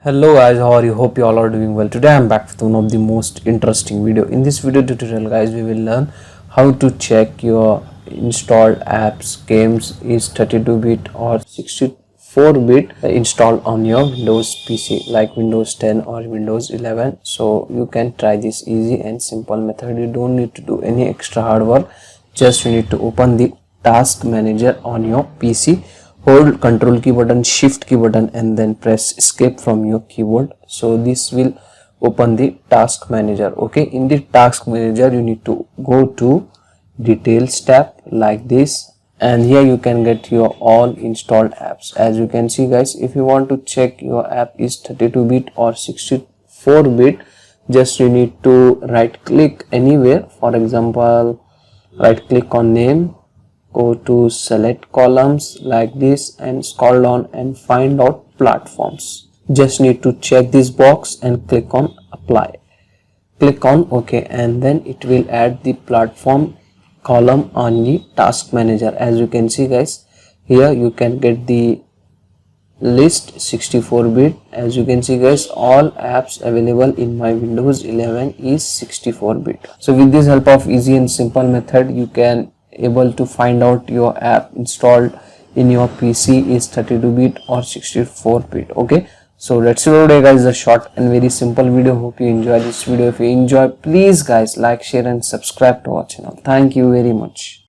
Hello guys, how are you? Hope you all are doing well. Today I'm back with one of the most interesting video. In this video tutorial guys, we will learn how to check your installed apps, games is 32-bit or 64-bit installed on your Windows PC like Windows 10 or Windows 11. So you can try this easy and simple method. You don't need to do any extra hard work. Just you need to open the task manager on your PC. Hold control key button, shift key button and then press escape from your keyboard. So this will open the task manager. Okay, in the task manager you need to go to details tab like this, and here you can get your all installed apps. As you can see guys, if you want to check your app is 32-bit or 64-bit, just you need to right click anywhere. For example, right click on name, go to select columns like this and scroll down and find out platforms. Just need to check this box and click on apply. Click on OK, and then it will add the platform column on the task manager. As you can see guys, here you can get the list 64-bit. As you can see guys, all apps available in my Windows 11 is 64-bit. So with this help of easy and simple method, you can able to find out your app installed in your PC is 32-bit or 64-bit. Okay, so that's it for today guys, a short and very simple video. Hope you enjoy this video. If you enjoy, please guys like, share and subscribe to our channel. Thank you very much.